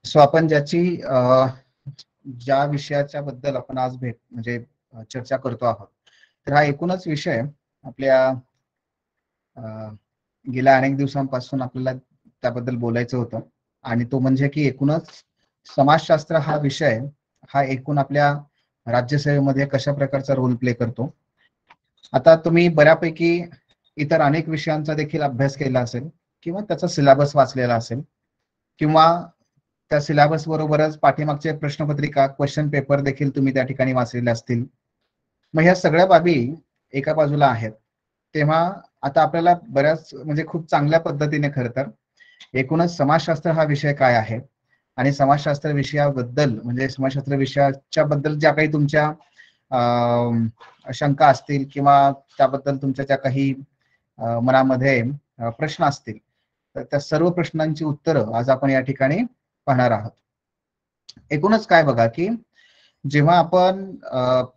So आपण ज्या विषयाच्या बद्दल आपण आज म्हणजे चर्चा करतो आहोत, तर हा एकूणच विषय आपल्या गेल्या अनेक दिवसांपासून आपल्याला त्याबद्दल बोलायचं होतं, आणि तो म्हणजे की एकूणच समाजशास्त्र हा विषय हा एकूण आपल्या राज्यसेवेमध्ये कशा प्रकारचा रोल प्ले करतो. आता तुम्ही बऱ्यापैकी इतर अनेक विषयांचा देखील अभ्यास केला असेल, किंवा त्याचा सिलेबस वाचलेला असेल, किंवा त्या सिलेबस बरोबरच पाठीमागचे प्रश्नपत्रिका क्वेश्चन पेपर देखील तुम्ही त्या ठिकाणी वाचलेले असतील. मग ह्या सगळ्या बाबी एका बाजूला आहेत, तेव्हा आता आपल्याला बऱ्याच म्हणजे खूप चांगल्या पद्धतीने खरं तर एकूणच समाजशास्त्र हा विषय काय आहे, आणि समाजशास्त्र विषयाबद्दल म्हणजे समाजशास्त्र विषयाच्या बद्दल ज्या काही तुमच्या शंका असतील, किंवा त्याबद्दल तुमच्या ज्या काही मनामध्ये प्रश्न असतील, तर त्या सर्व प्रश्नांची उत्तरं आज आपण या ठिकाणी पाहणार आहोत. एकूणच काय बघा की जेव्हा आपण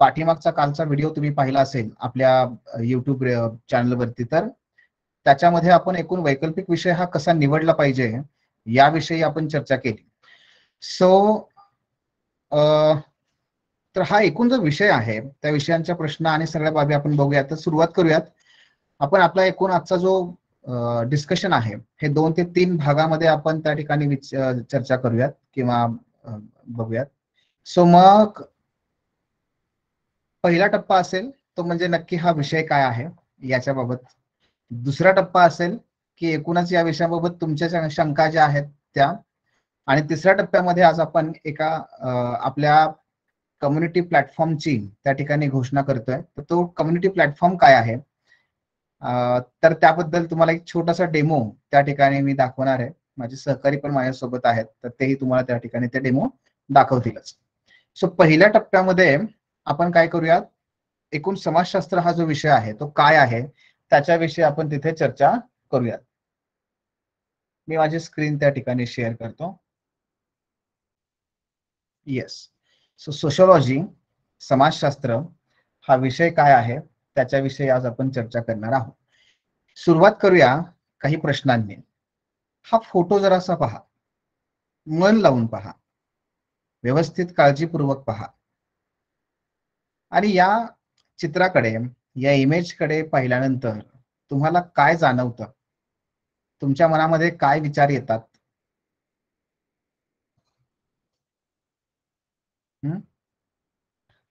पाठीमागचा कालचा व्हिडिओ तुम्ही पाहिला असेल आपल्या युट्यूब चॅनलवरती, तर त्याच्यामध्ये आपण एकूण वैकल्पिक विषय हा कसा निवडला पाहिजे याविषयी आपण चर्चा केली. सो तर हा एकूण जो विषय आहे त्या विषयांच्या प्रश्न आणि सगळ्या बाबी आपण बघूयात. तर सुरुवात करूयात. आपण आपला एकूण आजचा जो डिस्कशन आहे हे 2 ते 3 भागामध्ये आपण त्या ठिकाणी चर्चा करूयात किंवा बघूयात. सो मग पहिला टप्पा असेल तो म्हणजे नक्की हा विषय काय आहे याच्याबाबत. दुसरा टप्पा असेल की एकूणच या विषयाबाबत तुमच्या शंका ज्या आहेत त्या. आणि तिसऱ्या टप्प्यामध्ये आज आपण एका आपल्या कम्युनिटी प्लॅटफॉर्मची त्या ठिकाणी घोषणा करतोय. तर तो कम्युनिटी प्लॅटफॉर्म काय आहे, तर त्याबद्दल तुम्हाला एक छोटासा डेमो त्या ठिकाणी मी दाखवणार आहे. माझे सहकारी पण माझ्यासोबत आहेत, तर तेही तुम्हाला त्या ठिकाणी ते डेमो दाखवतीलच. सो पहिल्या टप्प्यामध्ये आपण काय करूयात, एकूण समाजशास्त्र हा जो विषय आहे तो काय आहे त्याच्याविषयी आपण तिथे चर्चा करूयात. मी माझी स्क्रीन त्या ठिकाणी शेअर करतो. येस. सो सोशोलॉजी समाजशास्त्र हा विषय काय आहे त्याच्याविषयी आज आपण चर्चा करणार आहोत. सुरुवात करूया काही प्रश्नांनी. हा फोटो जरासा पहा, मन लावून पहा, व्यवस्थित काळजीपूर्वक पहा, आणि या चित्राकडे या इमेजकडे पाहिल्यानंतर तुम्हाला काय जाणवतं, तुमच्या मनामध्ये काय विचार येतात?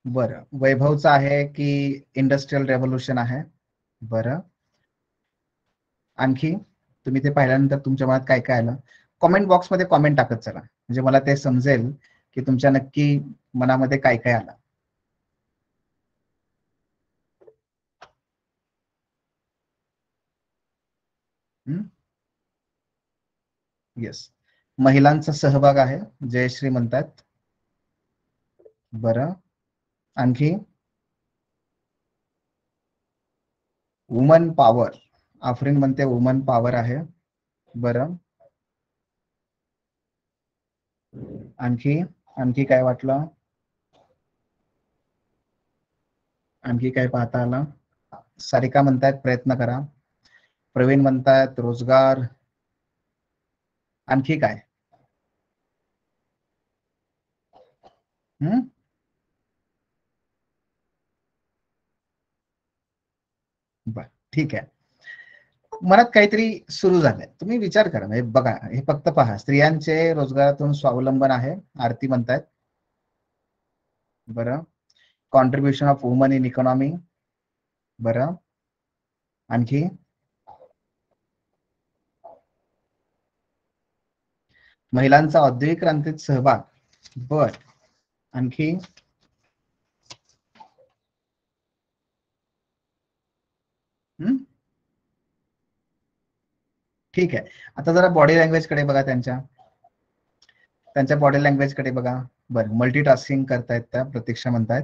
बरं, वैभवचा आहे की इंडस्ट्रियल रेव्होल्यूशन आहे? बरं, आणखी तुम्ही ते पाहिल्यानंतर तुमच्या मनात काय काय आलं? कॉमेंट बॉक्समध्ये कॉमेंट टाकत चला, म्हणजे मला ते समजेल की तुमच्या नक्की मनामध्ये काय काय आलं. येस, महिलांचा सहभाग आहे जयश्री म्हणतात. बरं, आणखी वुमन पॉवर, आफरीन म्हणते वुमन पॉवर आहे. बरं, आणखी आणखी काय वाटलं? आणखी काय पाहता आलं? सारिका म्हणतायत प्रयत्न करा. प्रवीण म्हणतायत रोजगार. आणखी काय? बर, ठीक आहे. मनात काहीतरी सुरू झालंय, तुम्ही विचार करा. म्हणजे बघा, हे फक्त पहा, स्त्रियांचे रोजगारातून स्वावलंबन आहे आरती म्हणतायत. बरं, contribution of woman in economy. बरं, आणखी महिलांचा औद्योगिक क्रांतीत सहभाग. बर, आणखी ठीक आहे. आता जरा बॉडी लँग्वेज कडे बघा, त्यांच्या बॉडी लँग्वेज कडे बघा. बरं, मल्टीटास्किंग करतायत त्या, प्रतीक्षा म्हणतायत.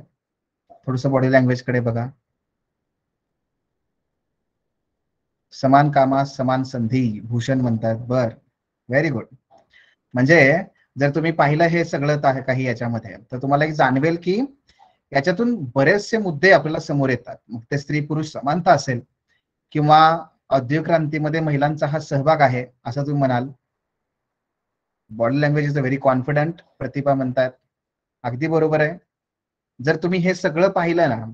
थोडस बॉडी लँग्वेज कडे बघा. समान कामास समान संधी, भूषण म्हणतात. बर, व्हेरी गुड. म्हणजे जर तुम्ही पाहिलं हे सगळं काही याच्यामध्ये, तर तुम्हाला एक जाणवेल की याच्यातून बरेचसे मुद्दे आपल्याला समोर येतात. मग ते स्त्री पुरुष समानता असेल, किंवा औद्योगिक क्रांतीमध्ये महिलांचा हा सहभाग आहे असं तुम्ही म्हणाल. Body language is a very confident, Pratibha म्हणतात. अगदी बरोबर आहे. जर तुम्ही हे सगळं पाहिलं ना,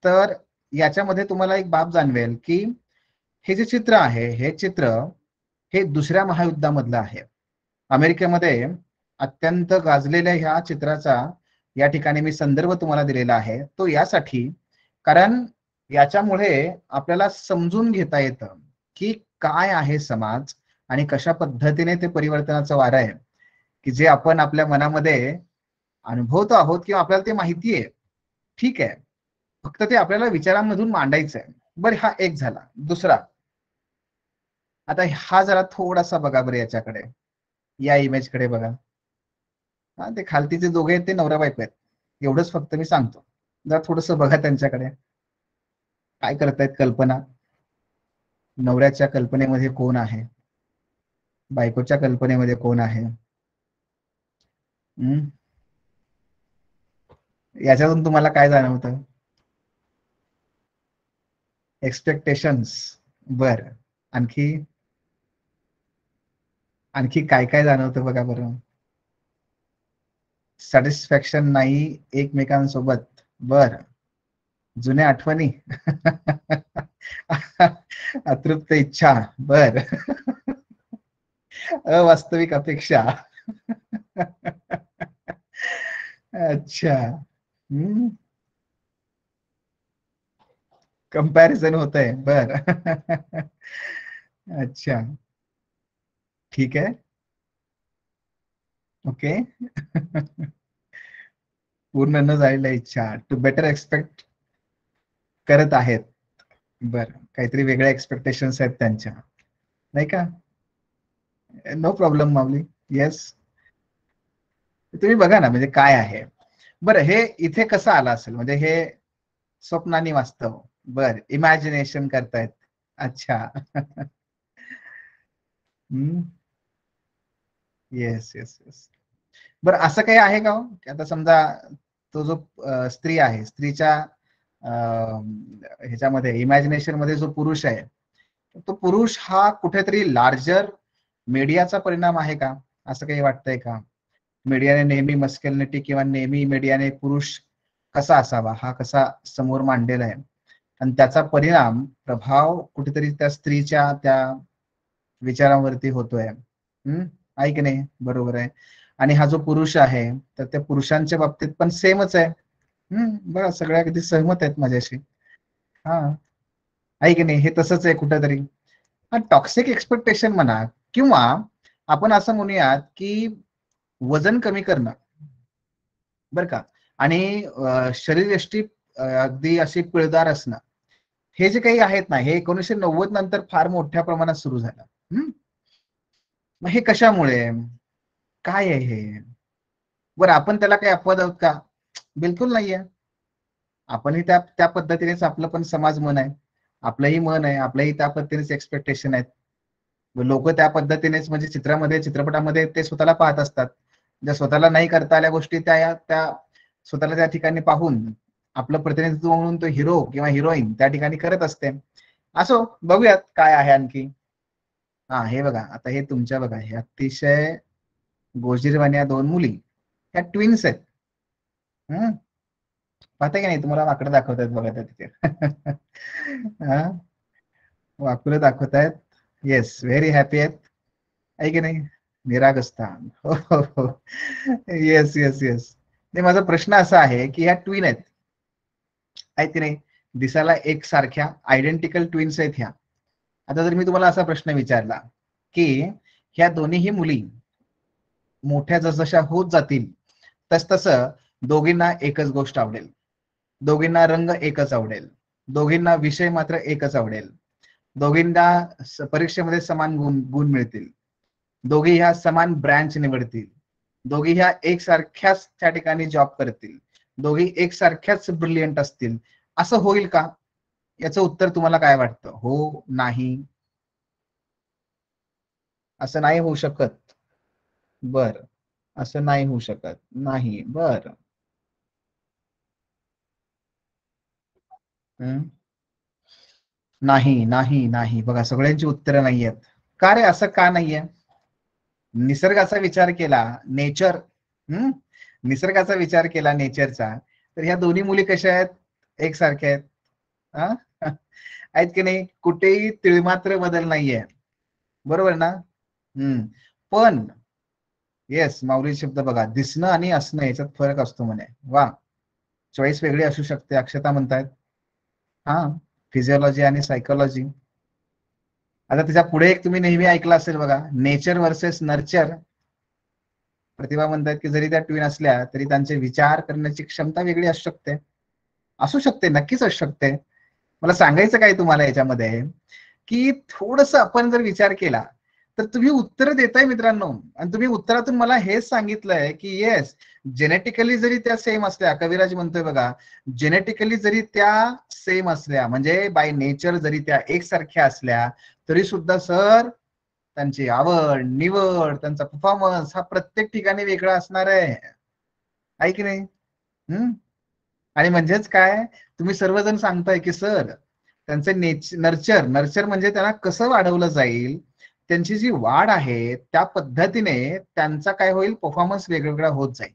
तर याच्यामध्ये तुम्हाला एक बाब जाणवेल की हे जे चित्र आहे, हे चित्र हे दुसऱ्या महायुद्धामधलं आहे. अमेरिकेमध्ये अत्यंत गाजलेल्या ह्या चित्राचा या ठिकाणी मी संदर्भ तुम्हाला दिलेला आहे. तो यासाठी, कारण याच्यामुळे आपल्याला समजून घेता येतं की काय आहे समाज आणि कशा पद्धतीने ते परिवर्तनाचं वारं आहे, की जे आपण आपल्या मनामध्ये अनुभवतो आहोत किंवा आपल्याला ते माहिती आहे. ठीक आहे, फक्त ते आपल्याला विचारांमधून मांडायचं आहे. बरं, हा एक झाला. दुसरा, आता हा जरा थोडासा बघा बरं याच्याकडे, या इमेज कडे बघा. हा, ते खालती जे दोघे आहेत ते नवरा बायको आहेत. एवढंच फक्त मी सांगतो. जरा थोडस बघा त्यांच्याकडे, काय करतायत कल्पना. नवऱ्याच्या कल्पनेमध्ये कोण आहे, बायकोच्या कल्पनेमध्ये कोण आहे. याच्यातून तुम्हाला काय जाणवतं? एक्सपेक्टेशन्स. बर, आणखी आणखी काय काय जाणवतं बघा बरं. सॅटिस्फॅक्शन नाही एकमेकांसोबत. बर, जुन्या आठवणी. अतृप्त इच्छा. बर. अवास्तविक अपेक्षा. अच्छा. कंपॅरिझन होत आहे. बर. अच्छा, ठीक आहे. ओके. पूर्ण न झालेल्या इच्छा, टू बेटर एक्सपेक्ट करत आहेत. बर, काहीतरी वेगळ्या एक्सपेक्टेशन्स आहेत त्यांच्या, नाही का? नो प्रॉब्लेम माऊली. येस, तुम्ही बघा ना, म्हणजे काय आहे. बरं, हे इथे कसं आलं असेल, म्हणजे हे स्वप्नानी वास्तव. बर, इमॅजिनेशन करतायत. अच्छा. Yes yes yes. बरं, असं काही आहे का हो, की आता समजा तो जो स्त्री आहे, स्त्रीच्या ह्याच्यामध्ये इमॅजिनेशन मध्ये जो पुरुष आहे, तो पुरुष हा कुठेतरी लार्जर मीडियाचा परिणाम आहे का? असं काही वाटतंय का? मीडियाने नेहमी मस्क्युलिनिटी किंवा नेहमी मीडियाने पुरुष कसा असावा हा कसा समोर मांडलेला आहे, आणि त्याचा परिणाम, प्रभाव कुठेतरी त्या स्त्रीच्या त्या विचारांवरती होतोय. आहे की नाही? बरोबर आहे. आणि हा जो पुरुष आहे, तर त्या पुरुषांच्या बाबतीत पण सेमच आहे. बघा, सगळ्या किती सहमत आहेत माझ्याशी. हा, आहे की नाही? हे तसंच आहे कुठेतरी. हा, टॉक्सिक एक्सपेक्टेशन म्हणा, किंवा आपण असं म्हणूयात की वजन कमी करणं, बरं का, आणि शरीरयष्टी अगदी अशी पिळदार असणं, हे जे काही आहेत ना, हे 1990 नंतर फार मोठ्या प्रमाणात सुरू झालं. मग हे कशामुळे, काय आहे हे? बरं, आपण त्याला काही अपवाद आहोत का? बिलकुल नाहीये. आपणही त्या त्या पद्धतीनेच, आपलं पण समाज मन आहे, आपलंही मन आहे, आपल्याही त्या पद्धतीनेच एक्सपेक्टेशन आहेत. लोक त्या पद्धतीनेच, म्हणजे चित्रामध्ये, चित्रपटामध्ये ते स्वतःला पाहत असतात. ज्या स्वतःला नाही करता आल्या गोष्टी, त्या त्या स्वतःला त्या ठिकाणी पाहून आपलं प्रतिनिधित्व म्हणून तो हिरो किंवा हिरोईन त्या ठिकाणी करत असते. असो, बघूयात काय आहे आणखी. हा, हे बघा, आता हे तुमच्या बघा, हे अतिशय गोजीरवाण्या दोन मुली, ह्या ट्विन्स आहेत. हम्म पाहताय की नाही? तुम्हाला वाकडं दाखवतात बघा त्या तिथे. हा, वाकडं दाखवतायत. येस, व्हेरी हॅपी आहेत, आहे की नाही? निरागस्थान. हो हो हो. Yes yes yes. नाही, माझा प्रश्न असा आहे की ह्या ट्विन आहेत की नाही? दिसायला एक सारख्या आयडेंटिकल ट्विन्स आहेत ह्या. आता जर मी तुम्हाला असा प्रश्न विचारला की ह्या दोन्हीही मुली मोठ्या जसजशा होत जातील, तस तसं दोघींना एकच गोष्ट आवडेल, दोघींना रंग एकच आवडेल, दोघींना विषय मात्र एकच आवडेल, दोघींना परीक्षेमध्ये समान गुण गुण मिळतील, दोघी ह्या समान ब्रँच निवडतील, दोघी ह्या एकसारख्याच त्या ठिकाणी जॉब करतील, दोघी एकसारख्याच ब्रिलियंट असतील, असं होईल का? याचं उत्तर तुम्हाला काय वाटतं? हो, नाही? असं नाही होऊ शकत. बर, असं नाही होऊ शकत. नाही. बर. नाही नाही नाही, बघा, सगळ्यांची उत्तरं नाही आहेत. का रे, असं का नाहीये? निसर्गाचा विचार केला, नेचर, निसर्गाचा विचार केला नेचरचा, तर ह्या दोन्ही मुली कशा आहेत? एकसारख्या आहेत. आहेत की नाही? कुठेही तिळमात्र बदल नाहीये, बरोबर ना? पण येस, माऊली शब्द बघा, दिसणं आणि असणं याच्यात फरक असतो म्हणे. वा, चॉईस वेगळी असू शकते, अक्षता म्हणतायत. हा, फिजिओलॉजी आणि सायकोलॉजी. आता त्याच्या पुढे एक तुम्ही नेहमी ऐकलं असेल बघा, नेचर वर्सेस नर्चर. प्रतिभा म्हणतात की जरी त्या ट्विन असल्या तरी त्यांचे विचार करण्याची क्षमता वेगळी असू शकते. असू शकते, नक्कीच असू शकते. मला सांगायचं काय तुम्हाला याच्यामध्ये, की थोडस आपण जर विचार केला तर तुम्ही उत्तर देताय मित्रांनो, आणि तुम्ही उत्तरातून मला हेच सांगितलंय की येस, जेनेटिकली जरी त्या सेम असल्या, कविराज म्हणतोय बघा, जेनेटिकली जरी त्या सेम असल्या, म्हणजे बाय नेचर जरी त्या एकसारख्या असल्या, तरी सुद्धा सर त्यांची आवड निवड, त्यांचा परफॉर्मन्स हा प्रत्येक ठिकाणी वेगळा असणार आहे की नाही? आणि म्हणजेच काय, तुम्ही सर्वजण सांगताय की सर त्यांचे नर्चर नर्चर म्हणजे त्यांना कसं वाढवलं जाईल, त्यांची जी वाढ आहे त्या पद्धतीने त्यांचा काय होईल, परफॉर्मन्स वेगवेगळा होत जाईल.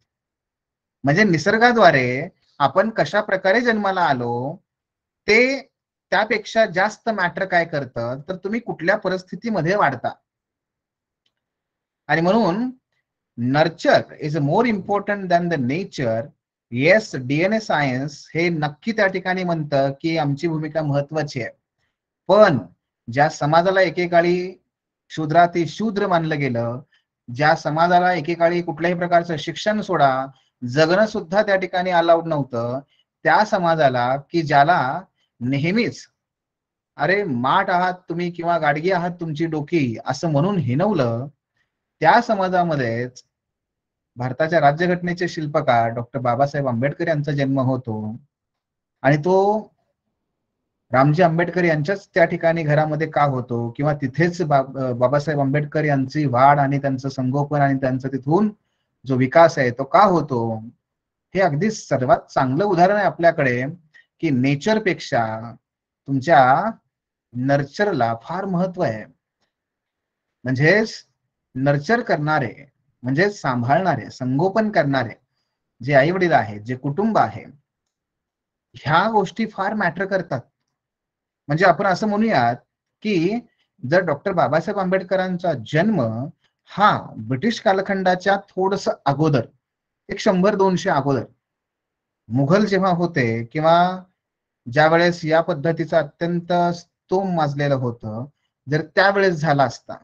म्हणजे निसर्गाद्वारे आपण कशा प्रकारे जन्माला आलो ते त्यापेक्षा जास्त मॅटर काय करतं, तर तुम्ही कुठल्या परिस्थितीमध्ये वाढता. आणि म्हणून nurture is more important than the nature. Yes, DNA science हे नक्की त्या ठिकाणी म्हणतं की आमची भूमिका महत्वाची आहे, पण ज्या समाजाला एकेकाळी शूद्राती शूद्र मानलं गेलं, ज्या समाजाला एकेकाळी कुठल्याही प्रकारचं शिक्षण सोडा, जगणं सुद्धा त्या ठिकाणी अलाउड नव्हतं, त्या समाजाला की ज्याला नेहमीच अरे माठ आहात तुम्ही किंवा गाडगी आहात तुमची डोकी असं म्हणून हिणवलं, त्या समाजामध्येच भारताच्या राज्यघटनेचे शिल्पकार डॉक्टर बाबासाहेब आंबेडकर यांचा जन्म होतो. आणि तो रामजी आंबेडकर यांच्याच त्या ठिकाणी घरामध्ये का होतो, किंवा तिथेच बाबासाहेब आंबेडकर यांची वाढ आणि त्यांचं संगोपन आणि त्यांचा तिथून जो विकास आहे तो का होतो, हे अगदी सर्वात चांगलं उदाहरण आहे आपल्याकडे, की नेचर पेक्षा तुमच्या नर्चरला फार महत्व आहे. म्हणजेच नर्चर करणारे, म्हणजे सांभाळणारे, संगोपन करणारे जे आई वडील आहेत, जे कुटुंब आहे, ह्या गोष्टी फार मॅटर करतात. म्हणजे आपण असं म्हणूयात की जर डॉक्टर बाबासाहेब आंबेडकरांचा जन्म हा ब्रिटिश कालखंडाच्या थोडस अगोदर, एक 100-200 अगोदर, मुघल जेव्हा होते किंवा ज्या वेळेस या पद्धतीचं अत्यंत स्तोम माजलेलं होतं, जर त्यावेळेस झाला असता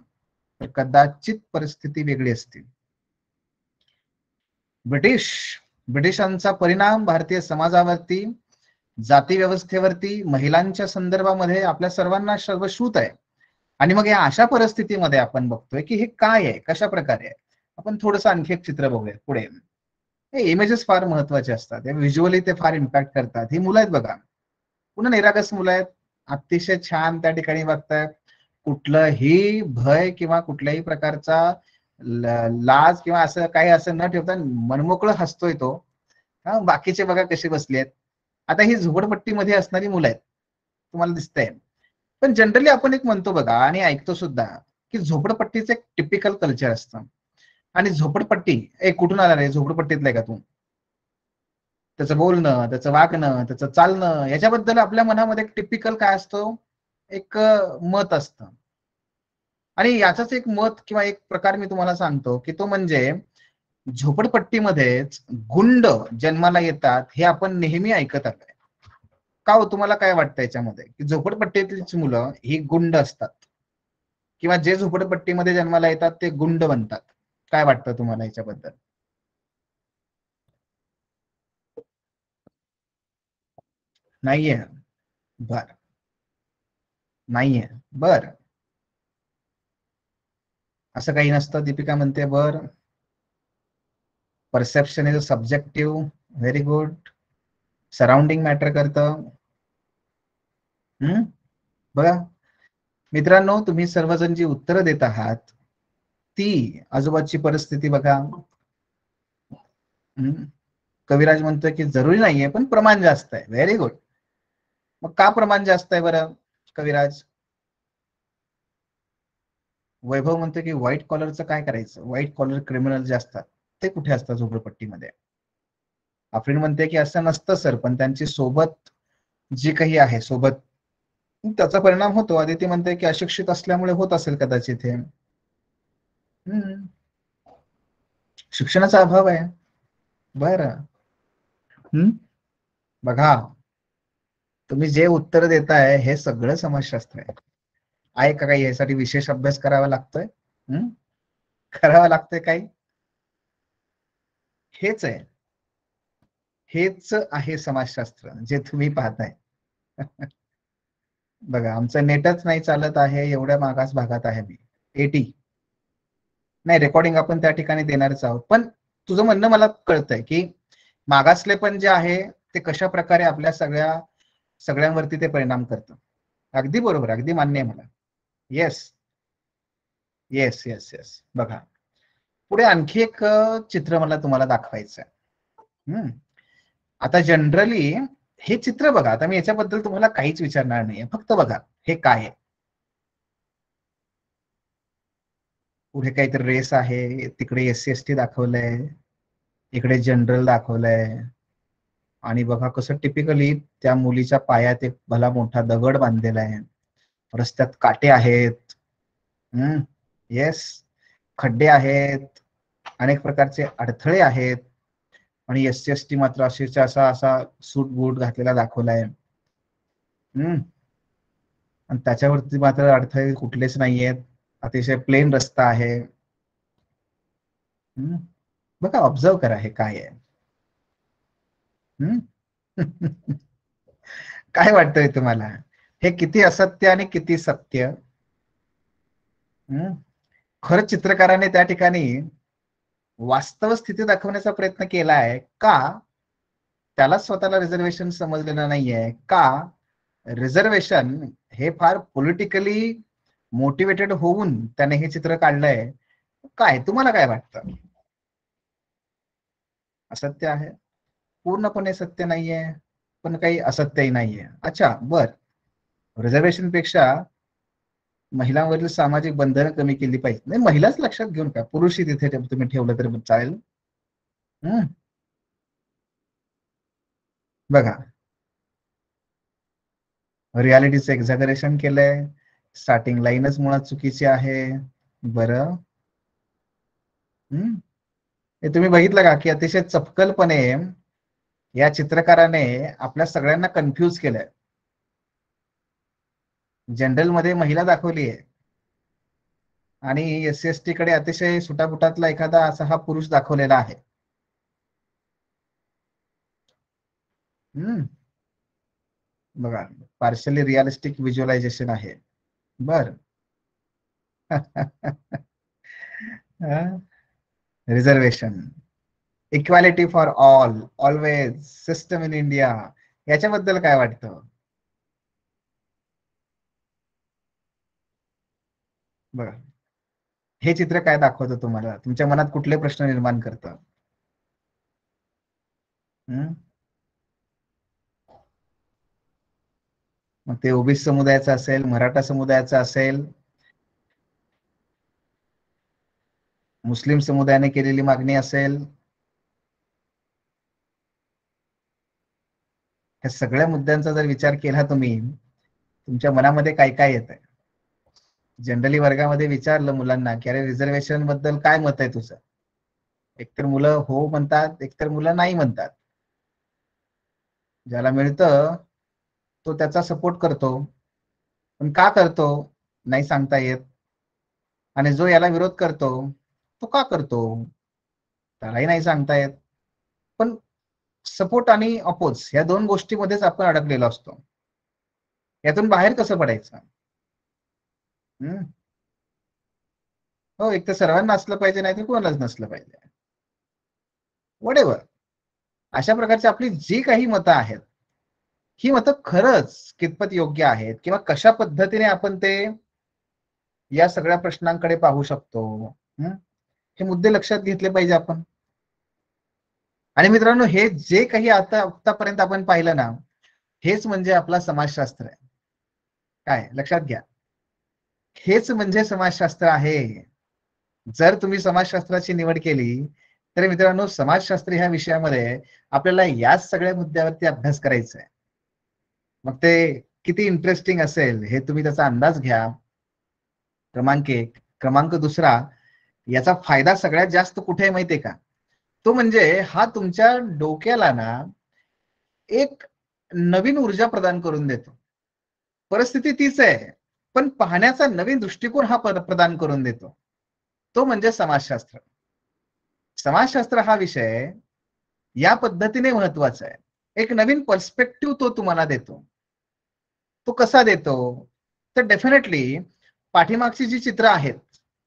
तर कदाचित परिस्थिती वेगळी असती. ब्रिटिशांचा परिणाम भारतीय समाजावरती, जाती व्यवस्थेवरती, महिलांच्या संदर्भामध्ये आपल्या सर्वांना सर्वश्रुत आहे. आणि मग या अशा परिस्थितीमध्ये आपण बघतोय की हे काय आहे, कशा प्रकारे आहे. आपण थोडंसं आणखी एक चित्र बघूया पुढे. हे इमेजेस फार महत्वाचे असतात, व्हिज्युअली ते फार इम्पॅक्ट करतात. ही मुलं आहेत बघा, पुन्हा निरागस मुलं आहेत, अतिशय छान त्या ठिकाणी बघतायत, कुठलंही भय किंवा कुठल्याही प्रकारचा लाज किंवा असं काही असं न ठेवता मनमोकळं हसतोय तो. बाकीचे बघा कसे बसले आहेत. आता ही झोपडपट्टीमध्ये असणारी मुलं आहेत, तुम्हाला दिसतंय. पण जनरली आपण एक म्हणतो बघा आणि ऐकतो सुद्धा की झोपडपट्टीचं एक टिपिकल कल्चर असतं. आणि झोपडपट्टी कुठून आला रे, झोपडपट्टीतलं आहे का तू? त्याचं बोलणं, त्याचं वागणं, त्याचं चालणं, याच्याबद्दल आपल्या मनामध्ये एक टिपिकल काय असतो, एक मत असतं. आणि याचाच एक मत किंवा एक प्रकार मी तुम्हाला सांगतो की तो म्हणजे झोपडपट्टीमध्येच गुंड जन्माला येतात, हे आपण नेहमी ऐकत आलोय. का हो, तुम्हाला काय वाटतं याच्यामध्ये, की झोपडपट्टीतलीच मुलं ही गुंड असतात, किंवा जे झोपडपट्टीमध्ये जन्माला येतात ते गुंड बनतात? काय वाटतं तुम्हाला याच्याबद्दल? नाहीये? बर, नाहीये. बर, असं काही नसतं. दीपिका म्हणते बर, perception is subjective. Very good. Surrounding matter करतं. बघा मित्रांनो, तुम्ही सर्वजण जी उत्तरं देत आहात ती आजूबाजूची परिस्थिती बघा. कविराज म्हणतोय की जरुरी नाहीये पण प्रमाण जास्त आहे. Very good. मग का प्रमाण जास्त आहे बरं कविराज? वैभव म्हणतो की व्हाईट कॉलरचं काय करायचं, व्हाईट कॉलर क्रिमिनल जे असतात ते कुठे असतात झोपडपट्टीमध्ये. आफरीन म्हणते की असं नसतं सर, पण त्यांची सोबत जी काही आहे सोबत त्याचा परिणाम होतो. आदिती म्हणते की अशिक्षित असल्यामुळे होत असेल कदाचित हे. शिक्षणाचा अभाव आहे. बरं. बघा, तुम्ही जे उत्तर देताय हे सगळं समाजशास्त्र आहे का काही यासाठी विशेष अभ्यास करावा लागतोय? करावा लागतोय काही? हेच आहे, हेच आहे समाजशास्त्र जे तुम्ही पाहताय. बघा, आमचं नेटच नाही चालत आहे, एवढ्या मागास भागात आहे मी. 80 नाही, रेकॉर्डिंग आपण त्या ठिकाणी देणारच आहोत. पण तुझं म्हणणं मला कळतंय की मागासले पण जे आहे ते कशा प्रकारे आपल्या सगळ्यांवरती ते परिणाम करतं. अगदी बरोबर, अगदी मान्य आहे मला. Yes yes yes yes. बघा, पुढे आणखी एक चित्र मला तुम्हाला दाखवायचं आहे. आता जनरली हे चित्र बघा, आता मी याच्याबद्दल तुम्हाला काहीच विचारणार नाहीये, फक्त बघा हे काय आहे. पुढे काहीतरी रेस आहे, तिकडे SC ST दाखवलंय, इकडे जनरल दाखवलंय, आणि बघा कसं टिपिकली त्या मुलीच्या पायात एक भला मोठा दगड बांधलेला आहे, रस्त्यात काटे आहेत, येस, खड्डे आहेत, अनेक प्रकारचे अडथळे आहेत, आणि SC ST मात्र असा असा सूट बूट घातलेला दाखवलाय. आणि त्याच्यावरती मात्र अडथळे कुठलेच नाहीयेत, अतिशय प्लेन रस्ता आहे. बघा, ऑब्झर्व करा हे काय आहे. काय वाटतंय तुम्हाला, हे किती असत्य आणि किती सत्य? खरंच चित्रकाराने त्या ठिकाणी वास्तव स्थिती दाखवण्याचा प्रयत्न केला आहे का त्याला स्वतःला रिझर्वेशन समजलेलं नाहीये, का रिझर्वेशन हे फार पॉलिटिकली मोटिवेटेड होऊन त्याने हे चित्र काढलंय? काय तुम्हाला काय वाटतं? असत्य आहे, पूर्णपणे सत्य नाहीये, पण काही असत्यही नाहीये. अच्छा, बर. रिझर्वेशन पेक्षा महिलांवरील सामाजिक बंधनं कमी केली पाहिजे. नाही, महिलाच लक्षात घेऊन का, पुरुषही तिथे तुम्ही ठेवलं तरी चालेल. बघा, रियालिटीचं एक्झॅगरेशन केलंय, स्टार्टिंग लाईनच मुळात चुकीची आहे. बरं, हे तुम्ही बघितलं का की अतिशय चपकलपणे या चित्रकाराने आपल्या सगळ्यांना कन्फ्यूज केलंय. जनरल मध्ये महिला दाखवली आहे आणि SC ST कडे अतिशय सुटाबुटातला एखादा असा हा पुरुष दाखवलेला आहे. बघा, पार्शली रिअलिस्टिक व्हिज्युअलायझेशन आहे. बर. Reservation, equality for all, always, system in India, याच्याबद्दल काय वाटतं? बघा, हे चित्र काय दाखवतं तुम्हाला, तुमच्या मनात कुठले प्रश्न निर्माण करतं? मग ते ओबीसी समुदायाचं असेल, मराठा समुदायाचं असेल, मुस्लिम समुदायाने केलेली मागणी असेल, ह्या सगळ्या मुद्द्यांचा जर विचार केला तुम्ही, तुमच्या मनामध्ये काय काय येत आहे? जनरली वर्गामध्ये विचारलं मुलांना की अरे रिझर्वेशन बद्दल काय मत आहे तुझं, एकतर मुलं हो म्हणतात, एकतर मुलं नाही म्हणतात. ज्याला मिळतं तो त्याचा सपोर्ट करतो, पण का करतो नाही सांगता येत. आणि जो याला विरोध करतो तो का करतो त्यालाही नाही सांगता येत. पण सपोर्ट आणि अपोज या दोन गोष्टीमध्येच आपण अडकलेलो असतो. यातून बाहेर कसं पडायचं? हो, एक तर सर्वांना असलं पाहिजे, नाही तर कोणालाच नसलं पाहिजे. वडेवर अशा प्रकारची आपली जी काही मतं आहेत, ही मतं खरंच कितपत योग्य आहेत किंवा कशा पद्धतीने आपण ते या सगळ्या प्रश्नांकडे पाहू शकतो, हे मुद्दे लक्षात घेतले पाहिजे आपण. आणि मित्रांनो, हे जे काही आतापर्यंत आपण पाहिलं ना, हेच म्हणजे आपला समाजशास्त्र आहे. काय लक्षात घ्या, हेच म्हणजे समाजशास्त्र आहे. जर तुम्ही समाजशास्त्राची निवड केली तर मित्रांनो, समाजशास्त्र ह्या विषयामध्ये आपल्याला याच सगळ्या मुद्द्यावरती अभ्यास करायचा आहे. मग ते किती इंटरेस्टिंग असेल हे तुम्ही त्याचा अंदाज घ्या. क्रमांक एक. क्रमांक दुसरा, याचा फायदा सगळ्यात जास्त कुठे आहे माहितीये का? तो म्हणजे हा तुमच्या डोक्याला ना एक नवीन ऊर्जा प्रदान करून देतो. परिस्थिती तीच आहे, पण पाहण्याचा नवीन दृष्टिकोन हा प्रदान करून देतो. तो म्हणजे समाजशास्त्र. समाजशास्त्र हा विषय या पद्धतीने महत्वाचा आहे. एक नवीन पर्स्पेक्टिव्ह तो तुम्हाला देतो. तो कसा देतो? तर डेफिनेटली पाठीमागची जी चित्र आहेत,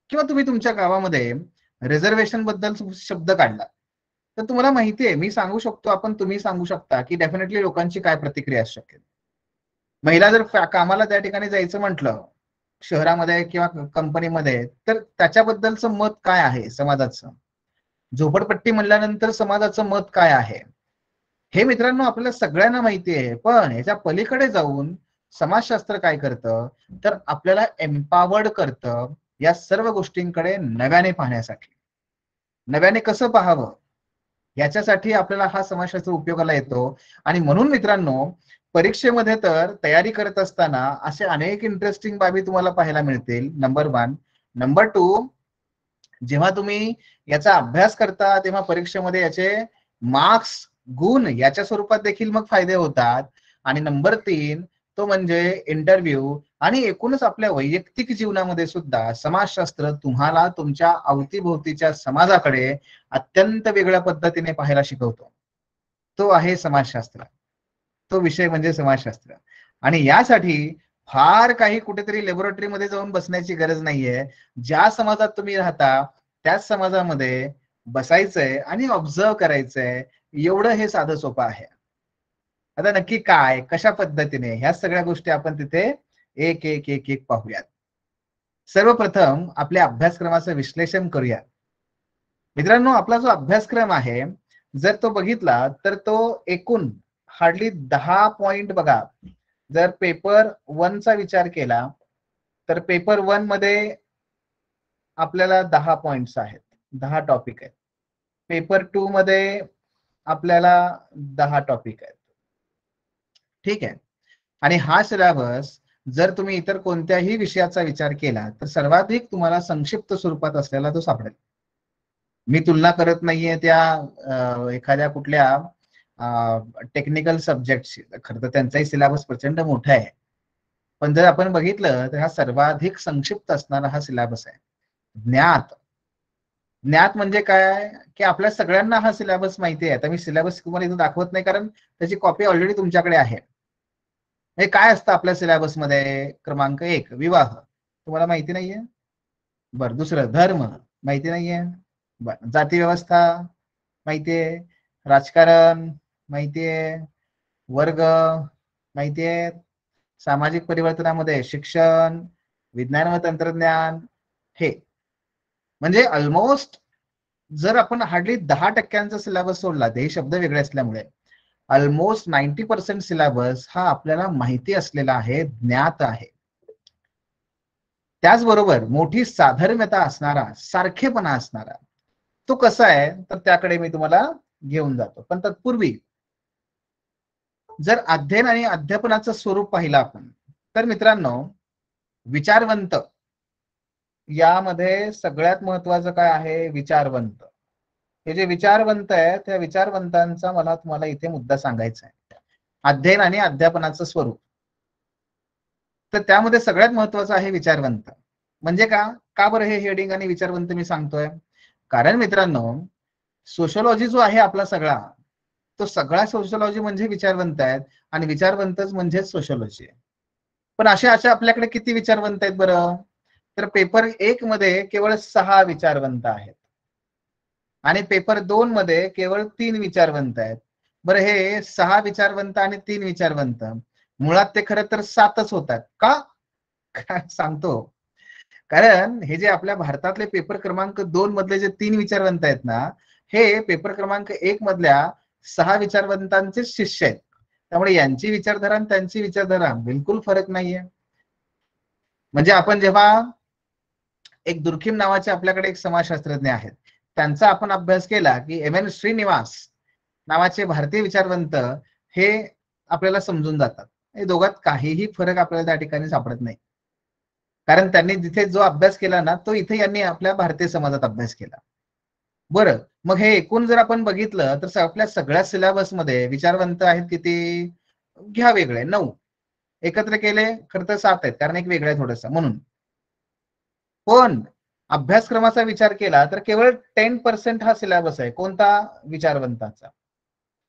किंवा तुम्ही तुमच्या गावामध्ये रिझर्वेशन बद्दल शब्द काढला तर तुम्हाला माहिती आहे, मी सांगू शकतो, आपण तुम्ही सांगू शकता की डेफिनेटली लोकांची काय प्रतिक्रिया असू शकेल. महिला जर कामाला त्या ठिकाणी जायचं म्हटलं शहरामध्ये किंवा कंपनीमध्ये, तर त्याच्याबद्दलचं मत काय आहे समाजाचं? झोपडपट्टी म्हणल्यानंतर समाजाचं मत काय आहे? हे मित्रांनो आपल्याला सगळ्यांना माहिती आहे. पण ह्याच्या पलीकडे जाऊन समाजशास्त्र काय करतं, तर आपल्याला एम्पावर्ड करतं या सर्व गोष्टींकडे नव्याने पाहण्यासाठी. नव्याने कसं पाहावं याच्यासाठी आपल्याला हा समाजशास्त्र उपयोगाला येतो. आणि म्हणून मित्रांनो, परीक्षेमध्ये तर तयारी करत असताना असे अनेक इंटरेस्टिंग बाबी तुम्हाला पाहायला मिळतील. नंबर 1. नंबर 2, जेव्हा तुम्ही याचा अभ्यास करता तेव्हा परीक्षेमध्ये याचे मार्क्स, गुण याच्या स्वरूपात देखील मग फायदे होतात. आणि नंबर 3, तो म्हणजे इंटरव्ह्यू आणि एकूणच आपल्या वैयक्तिक जीवनामध्ये सुद्धा समाजशास्त्र तुम्हाला तुमच्या अवतीभोवतीच्या समाजाकडे अत्यंत वेगळ्या पद्धतीने पाहायला शिकवतो. तो आहे समाजशास्त्र. तो विषय म्हणजे समाजशास्त्र. आणि यासाठी फार काही कुठेतरी लॅबोरेटरीमध्ये जाऊन बसण्याची गरज नाहीये. ज्या समाजात तुम्ही राहता त्याच समाजामध्ये बसायचंय आणि ऑब्झर्व करायचंय. एवढं हे साधं सोपं आहे. आता नक्की काय, कशा पद्धतीने, ह्या सगळ्या गोष्टी आपण तिथे एक एक एक एक पाहूयात. सर्वप्रथम आपल्या अभ्यासक्रमाचं विश्लेषण करूया. मित्रांनो, आपला जो अभ्यासक्रम आहे जर तो बघितला तर तो एकूण हार्डली 10 पॉइंट बघा. जर पेपर 1 चा विचार केला तर पेपर 1 मध्ये आपल्याला 10 पॉइंट्स आहेत, 10 टॉपिक आहेत. पेपर 2 मध्ये आपल्याला 10 टॉपिक आहेत. ठीक आहे. आणि हा सिलेबस जर तुम्ही इतर कोणत्याही विषयाचा विचार केला तर सर्वाधिक तुम्हाला संक्षिप्त स्वरूपात असलेला तो सापडेल. मी तुलना करत नाहीये त्या एखाद्या कुठल्या टेक्निकल सब्जेक्टची. खरं तर त्यांचाही सिलेबस प्रचंड मोठा आहे, पण जर आपण बघितलं तर हा सर्वाधिक संक्षिप्त असणारा हा सिलेबस आहे. ज्ञात. ज्ञात म्हणजे काय की आपल्या सगळ्यांना हा सिलेबस माहिती आहे. आता मी सिलेबस तुम्हाला इथे दाखवत नाही कारण त्याची कॉपी ऑलरेडी तुमच्याकडे आहे. हे काय असतं आपल्या सिलेबस मध्ये? क्रमांक 1 विवाह, तुम्हाला माहिती नाहीये? बरं. दुसरं धर्म, माहिती नाहीये? बरं. जाती व्यवस्था माहितीये? राजकारण माहितीये? वर्ग माहितीये? सामाजिक परिवर्तनामध्ये शिक्षण, विज्ञान व तंत्रज्ञान, हे म्हणजे ऑलमोस्ट जर आपण हार्डली 10% सिलेबस सोडला, ते शब्द वेगळे असल्यामुळे ऑलमोस्ट 90% सिलेबस हा आपल्याला माहिती असलेला आहे, ज्ञात आहे. त्याचबरोबर मोठी साधर्म्यता असणारा, सारखेपणा असणारा, तो कसा आहे तर त्याकडे मी तुम्हाला घेऊन जातो. पण तत्पूर्वी जर अध्ययन आणि अध्यापनाचं स्वरूप पाहिलं आपण तर मित्रांनो, विचारवंत यामध्ये सगळ्यात महत्वाचं काय आहे? विचारवंत. हे जे विचारवंत आहे त्या विचारवंतांचा मला तुम्हाला इथे मुद्दा सांगायचा आहे. अध्ययन आणि अध्यापनाचं स्वरूप. तर त्यामध्ये सगळ्यात महत्वाचं आहे विचारवंत. म्हणजे का बरं हे हेडिंग आणि विचारवंत मी सांगतोय? कारण मित्रांनो, सोशोलॉजी जो आहे आपला सगळा, तो सगळा सोशोलॉजी म्हणजे विचारवंत आहेत आणि विचारवंतच म्हणजे सोशोलॉजी आहे. पण अशा आपल्याकडे किती विचारवंत आहेत बरं? तर पेपर 1 मध्ये केवळ 6 विचारवंत आहेत आणि पेपर 2 मध्ये केवळ 3 विचारवंत आहेत. बरं, हे 6 विचारवंत आणि 3 विचारवंत मुळात ते खरं तर 7च होतात. का? सांगतो. कारण हे जे आपल्या भारतातले पेपर क्रमांक 2 मधले जे 3 विचारवंत आहेत ना, हे पेपर क्रमांक 1 मधल्या 6 विचारवंतांचे शिष्य आहेत. त्यामुळे यांची विचारधारा आणि त्यांची विचारधारा बिलकुल फरक नाहीये. म्हणजे आपण जेव्हा एक दुर्खिम नावाचे आपल्याकडे एक समाजशास्त्रज्ञ आहेत, त्यांचा आपण अभ्यास केला की M.N. श्रीनिवास नावाचे भारतीय विचारवंत हे आपल्याला समजून जातात. हे दोघात काहीही फरक आपल्याला त्या ठिकाणी सापडत नाही, कारण त्यांनी जिथे जो अभ्यास केला ना तो इथे यांनी आपल्या भारतीय समाजात अभ्यास केला. बरं, मग हे एकूण जर आपण बघितलं तर आपल्या सगळ्या सिलेबसमध्ये विचारवंत आहेत किती, घ्या वेगळे 9, एकत्र केले खरं तर 7 आहेत, कारण एक वेगळं आहे थोडंसं म्हणून. पण अभ्यासक्रमाचा विचार केला तर केवळ 10% हा सिलेबस आहे. कोणता? विचारवंताचा.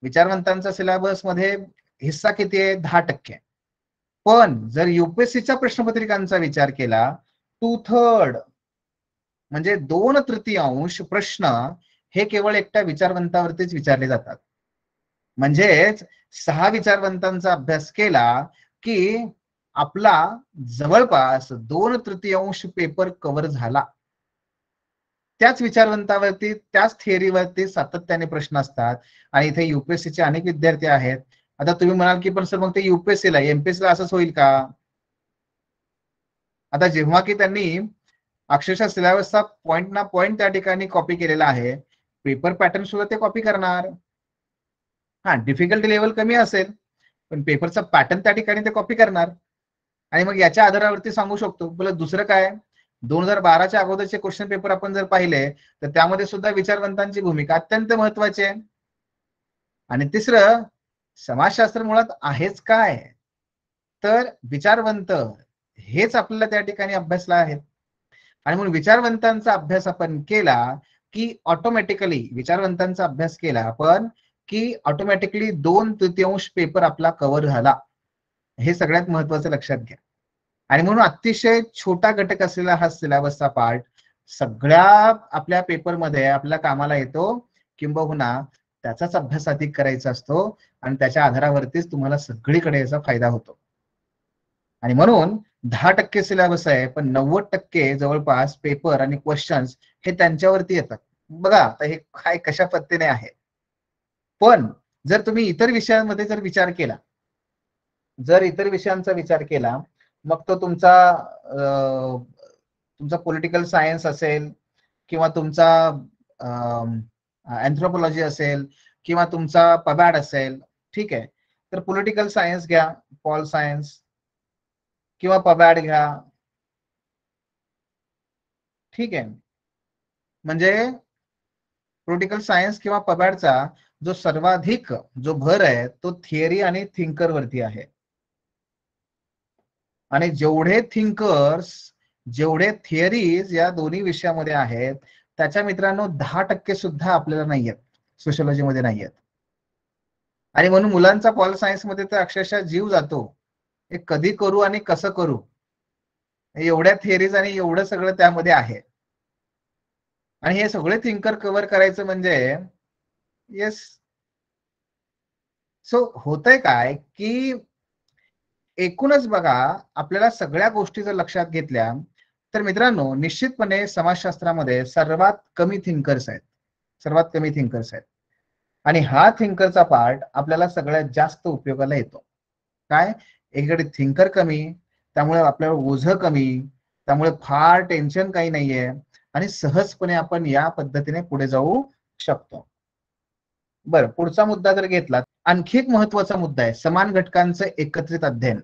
विचारवंतांचा सिलेबस मध्ये हिस्सा किती आहे? 10%. पण जर युपीएससीच्या प्रश्नपत्रिकांचा विचार केला, 2/3 म्हणजे 2/3 प्रश्न हे केवळ एकट्या विचारवंतावरतीच विचारले जातात. म्हणजेच 6 विचारवंतांचा अभ्यास केला की आपला जवळपास 2/3 पेपर कव्हर झाला. त्याच विचारवंतावरती, त्याच थिअरीवरती सातत्याने प्रश्न असतात. आणि इथे युपीएससीचे अनेक विद्यार्थी आहेत. आता तुम्ही म्हणाल की पण सर मग ते युपीएससीला, एमपीएससीला असंच होईल का? आता जेव्हा की त्यांनी अक्षरशः सिलेबसचा पॉइंट ना पॉइंट त्या ठिकाणी कॉपी केलेला आहे, पेपर पॅटर्न सुद्धा ते कॉपी करणार. हा, डिफिकल्टी लेवल कमी असेल पण पेपरचा पॅटर्न त्या ठिकाणी ते कॉपी करणार. आणि मग याच्या आधारावरती सांगू शकतो. बोला दुसरं काय, 2012च्या अगोदरचे क्वेश्चन पेपर आपण जर पाहिले तर त्यामध्ये सुद्धा विचारवंतांची भूमिका अत्यंत महत्वाची आहे. आणि तिसरं, समाजशास्त्र मुळात आहेच काय, तर विचारवंत हेच आपल्याला त्या ठिकाणी अभ्यासला आहेत. आणि म्हणून विचारवंतांचा अभ्यास आपण केला की ऑटोमॅटिकली, विचारवंतांचा अभ्यास केला आपण की ऑटोमॅटिकली 2/3 पेपर आपला कव्हर झाला. हे सगळ्यात महत्वाचं लक्षात घ्या. आणि म्हणून अतिशय छोटा घटक असलेला हा सिलेबसचा पार्ट सगळ्या आपल्या पेपरमध्ये आपल्या कामाला येतो, किंबहुना त्याचाच अभ्यास अधिक करायचा असतो आणि त्याच्या आधारावरतीच तुम्हाला सगळीकडे याचा फायदा होतो. आणि म्हणून 10% सिलेबस आहे पण 90% जवळपास पेपर आणि क्वेश्चन्स हे त्यांच्यावरती येतात. बघा आता हे काय कशा पद्धतीने आहे. पण जर तुम्ही इतर विषयांमध्ये जर विचार केला, जर इतर विषयांचा विचार केला, मग तो तुमचा तुमचा पॉलिटिकल सायन्स असेल किंवा तुमचा अँथ्रोपॉलॉजी असेल किंवा तुमचा पबॅड असेल, ठीक आहे. तर पॉलिटिकल सायन्स घ्या, पॉल सायन्स किंवा पबॅड घ्या, ठीक आहे. म्हणजे पॉलिटिकल सायन्स किंवा पबॅडचा जो सर्वाधिक जो भर आहे तो थिअरी आणि थिंकर वरती आहे. आणि जेवढे थिंकर्स, जेवढे थिअरीज या दोन्ही विषयामध्ये आहेत, त्याच्या मित्रांनो 10% सुद्धा आपल्याला नाही आहेत, सोशिओलॉजीमध्ये नाही आहेत. आणि म्हणून मुलांचा पॉल सायन्स मध्ये तर अक्षरशः जीव जातो, हे कधी करू आणि कसं करू, एवढ्या थिअरीज आणि एवढं सगळं त्यामध्ये आहे. आणि हे सगळे थिंकर कव्हर करायचं म्हणजे येस. सो होतंय काय की एकूणच बघा, आपल्याला सगळ्या गोष्टी जर लक्षात घेतल्या तर मित्रांनो निश्चितपणे समाजशास्त्रामध्ये सर्वात कमी थिंकर्स आहेत, सर्वात कमी थिंकर्स आहेत. आणि हा थिंकरचा पार्ट आपल्याला सगळ्यात जास्त उपयोगाला येतो. काय, एकीकडे थिंकर कमी, त्यामुळे आपल्याला ओझं कमी, त्यामुळे फार टेन्शन काही नाहीये आणि सहजपणे आपण या पद्धतीने पुढे जाऊ शकतो. बरं, पुढचा मुद्दा जर घेतला, आणखी एक महत्वाचा मुद्दा आहे समान घटकांचं एकत्रित अध्ययन.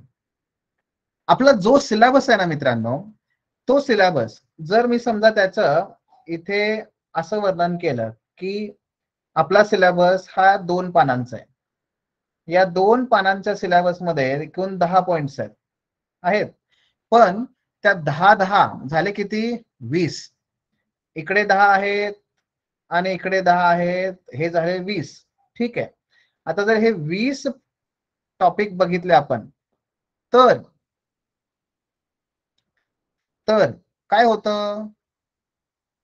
आपला जो सिलेबस आहे ना मित्रांनो, तो सिलेबस जर मी समजा त्याचं इथे असं वर्णन केलं की आपला सिलेबस हा 2 पानांचा आहे. या 2 पानांच्या सिलेबस मध्ये एकूण 10 पॉइंट्स आहेत. पण त्या 10 झाले किती, 20. इकडे 10 आहेत आणि इकडे 10 आहेत, हे झाले 20. ठीक आहे. आता जर हे 20 टॉपिक बघितले आपण तर तर काय होतं,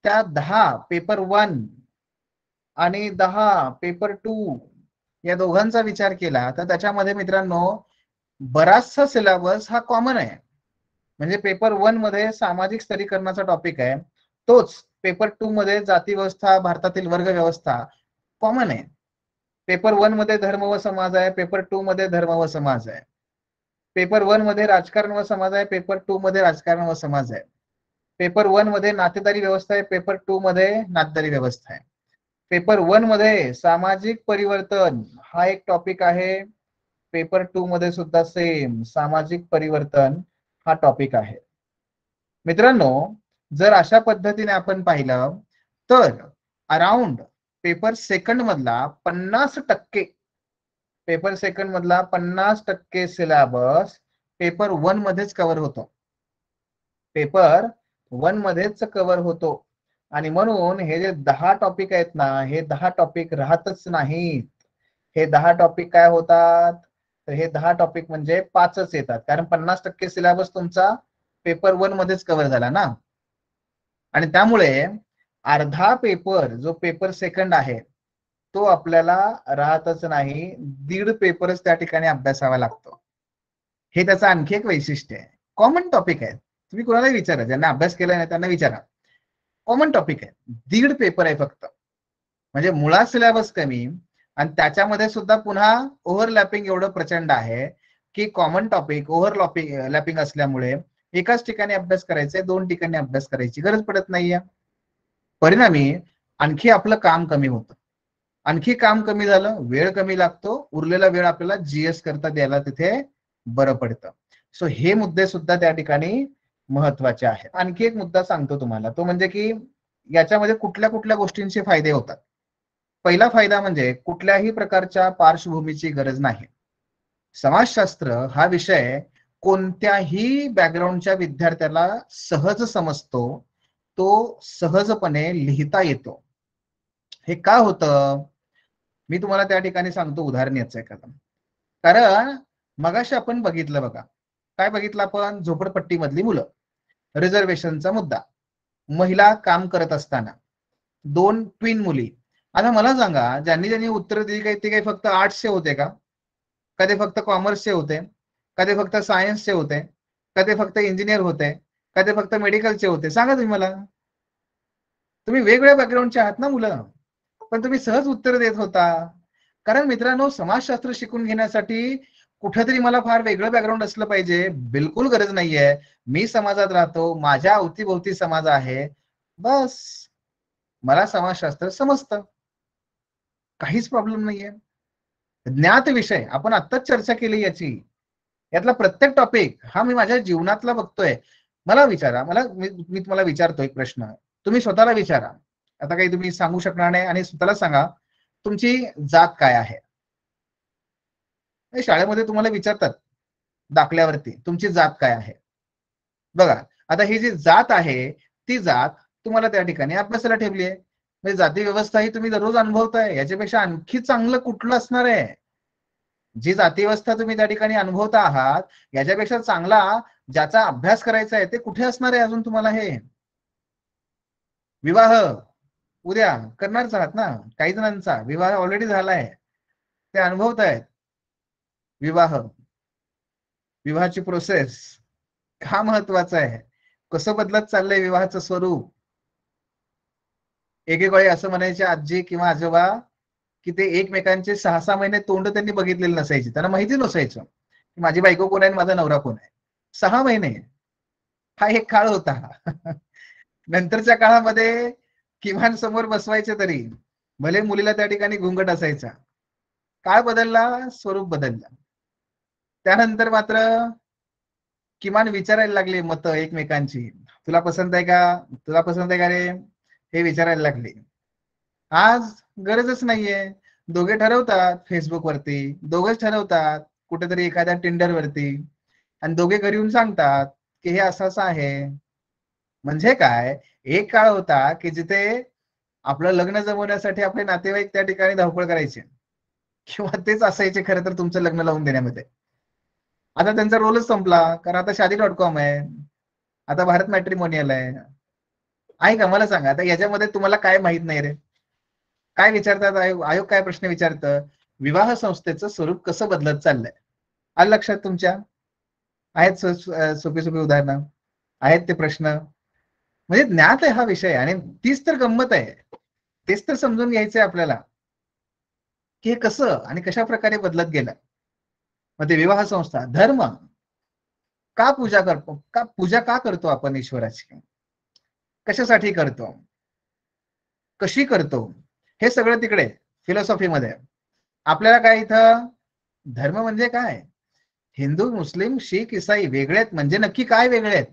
त्या 10 पेपर 1 आणि 10 पेपर 2 या दोघांचा विचार केला तर त्याच्यामध्ये मित्रांनो बराचसा सिलेबस हा कॉमन आहे. म्हणजे पेपर 1 मध्ये सामाजिक स्तरीकरणाचा टॉपिक आहे, तोच पेपर 2 मध्ये जाती व्यवस्था, भारतातील वर्ग व्यवस्था कॉमन आहे. पेपर 1 मध्ये धर्म व समाज आहे, पेपर 2 मध्ये धर्म व समाज आहे. पेपर 1 मध्ये राजकारण व समाज आहे, पेपर 2 मध्ये राजकारण व समाज आहे. पेपर 1 मध्ये नातेदारी व्यवस्था आहे, पेपर 2 मध्ये नातेदारी व्यवस्था आहे. पेपर 1 मध्ये सामाजिक परिवर्तन हा एक टॉपिक आहे, पेपर 2 मध्ये सुद्धा सेम सामाजिक परिवर्तन हा टॉपिक आहे. मित्रांनो, जर अशा पद्धतीने आपण पाहिलं तर अराउंड पेपर सेकंड मधला 50% पेपर सेकंड मधला 50% सिलेबस पेपर 1 मध्येच कव्हर होतो, पेपर 1 मध्येच कव्हर होतो. आणि म्हणून हे जे 10 टॉपिक आहेत ना, हे 10 टॉपिक राहतच नाहीत. हे 10 टॉपिक काय होतात, तर हे 10 टॉपिक म्हणजे 5च येतात, कारण 50% सिलेबस तुमचा पेपर 1 मध्येच कव्हर झाला ना. आणि त्यामुळे अर्धा पेपर जो पेपर सेकंड आहे तो आपल्याला राहतच नाही, 1.5 पेपरच त्या ठिकाणी अभ्यासावा लागतो. हे त्याचं आणखी एक वैशिष्ट्य आहे. कॉमन टॉपिक आहे, तुम्ही कोणालाही विचारा, ज्यांना अभ्यास केला नाही त्यांना विचारा, कॉमन टॉपिक आहे, 1.5 पेपर आहे फक्त. म्हणजे मुळात सिलेबस कमी आणि त्याच्यामध्ये सुद्धा पुन्हा ओव्हरलॅपिंग एवढं प्रचंड आहे की कॉमन टॉपिक ओव्हरलॅपिंग असल्यामुळे एकाच ठिकाणी अभ्यास करायचा, 2 ठिकाणी अभ्यास करायची गरज पडत नाहीये. परिणामी आणखी आपलं काम कमी होतं, आणखी काम कमी झालं, वेळ कमी लागतो, उरलेला वेळ आपल्याला जीएस करता द्यायला तिथे बरं पडतं. सो हे मुद्दे सुद्धा त्या ठिकाणी महत्वाचे आहेत. आणखी एक मुद्दा सांगतो तुम्हाला, तो म्हणजे की याच्यामध्ये कुठल्या कुठल्या गोष्टींचे फायदे होतात. पहिला फायदा म्हणजे कुठल्याही प्रकारच्या पार्श्वभूमीची गरज नाही. समाजशास्त्र हा विषय कोणत्याही बॅकग्राऊंडच्या विद्यार्थ्याला सहज समजतो, तो सहजपणे लिहिता येतो. हे का होतं, मी तुम्हाला त्या ठिकाणी सांगतो उदाहरण याचं एखादं. कारण मगाशी आपण बघितलं बघा, काय बघितलं आपण, झोपडपट्टी मधली मुलं, रिझर्वेशनचा मुद्दा, महिला काम करत असताना, 2 ट्विन मुली. आता मला सांगा, ज्यांनी ज्यांनी उत्तर दिली काही ते काही फक्त आर्ट्सचे होते का, कधी फक्त कॉमर्सचे होते, कधी फक्त सायन्सचे होते, कधी फक्त इंजिनियर होते, कधी फक्त मेडिकलचे होते, सांगा तुम्ही मला. तुम्ही वेगवेगळ्या बॅकग्राऊंडचे आहात ना मुलं, पण तुम्ही सहज उत्तर देत होता. कारण मित्रांनो, समाजशास्त्र शिकून घेण्यासाठी कुठेतरी मला फार वेगळं बॅकग्राऊंड असलं पाहिजे बिलकुल गरज नाहीये. मी समाजात राहतो, माझ्या अवतीभोवती समाज आहे, बस मला समाजशास्त्र समजतं, काहीच प्रॉब्लेम नाहीये. ज्ञात विषय आपण आत्ताच चर्चा केली याची, यातला प्रत्येक टॉपिक हा मी माझ्या जीवनातला बघतोय. मला विचारा, मी तुम्हाला विचारतो एक प्रश्न, तुम्ही स्वतःला विचारा. आता काही तुम्ही सांगू शकणार नाही आणि स्वतःला सांगा, तुमची जात काय आहे. शाळेमध्ये तुम्हाला विचारतात दाखल्यावरती, तुमची जात काय आहे. बघा, आता ही जी जात आहे ती जात तुम्हाला त्या ठिकाणी अभ्यासाला ठेवली आहे. म्हणजे जाती व्यवस्था ही तुम्ही दररोज अनुभवताय, याच्यापेक्षा आणखी चांगलं कुठलं असणार आहे. जी जाती व्यवस्था तुम्ही त्या ठिकाणी अनुभवता आहात, याच्यापेक्षा चांगला ज्याचा अभ्यास करायचा आहे ते कुठे असणार आहे अजून तुम्हाला. हे विवाह उद्या करणारच आहात ना, काही जणांचा विवाह ऑलरेडी झालाय, ते अनुभवत आहेत. विवाहाची प्रोसेस का महत्वाचं आहे, कसं बदलत चाललंय विवाहाचं स्वरूप. एक वेळी असं म्हणायचे आजी किंवा आजोबा की ते एकमेकांचे 6-6 महिने तोंड त्यांनी बघितलेले नसायचे, त्यांना माहिती नसायचं की माझी बायको कोण आहे, माझा नवरा कोण आहे. 6 महिने हा एक काळ होता. नंतरच्या काळामध्ये किमान समोर बसवायचे तरी, भले मुलीला त्या ठिकाणी घुंगट असायचा. काळ बदलला, स्वरूप बदलला. त्यानंतर मात्र किमान विचारायला लागले मत एकमेकांची, तुला पसंत आहे का, तुला पसंत आहे का रे, हे विचारायला लागले. आज गरजच नाहीये, दोघे ठरवतात फेसबुक वरती, दोघेच ठरवतात कुठेतरी एखाद्या टिंडर वरती, आणि दोघे घरी येऊन सांगतात की हे असं असं आहे. म्हणजे काय, एक काळ होता की जिथे आपलं लग्न जमवण्यासाठी आपले नातेवाईक त्या ठिकाणी धावपळ करायचे किंवा तेच असायचे खरं तर तुमचं लग्न लावून देण्यामध्ये. आता त्यांचा रोलच संपला, कारण आता शादी.com आहे, आता भारत मॅट्रिमोनियल आहे का. मला सांगा, आता याच्यामध्ये तुम्हाला काय माहित नाही रे. काय विचारतात आयोग काय प्रश्न विचारतं, विवाह संस्थेचं स्वरूप कसं बदलत चाललंय. आलं लक्षात तुमच्या, आहेत सोपी सोपी उदाहरणं, आहेत ते प्रश्न. म्हणजे ज्ञात आहे हा विषय, आणि तीच तर गंमत आहे, तेच तर समजून घ्यायचंय आपल्याला की हे कसं आणि कशा प्रकारे बदलत गेलं. मग ते विवाह संस्था, धर्म, का पूजा करतो, पूजा का करतो आपण ईश्वराची, कशासाठी करतो, कशी करतो, हे सगळं तिकडे फिलॉसॉफीमध्ये. आपल्याला काय इथं धर्म म्हणजे काय, हिंदू मुस्लिम शीख इसाई वेगळे आहेत म्हणजे नक्की काय वेगळे आहेत,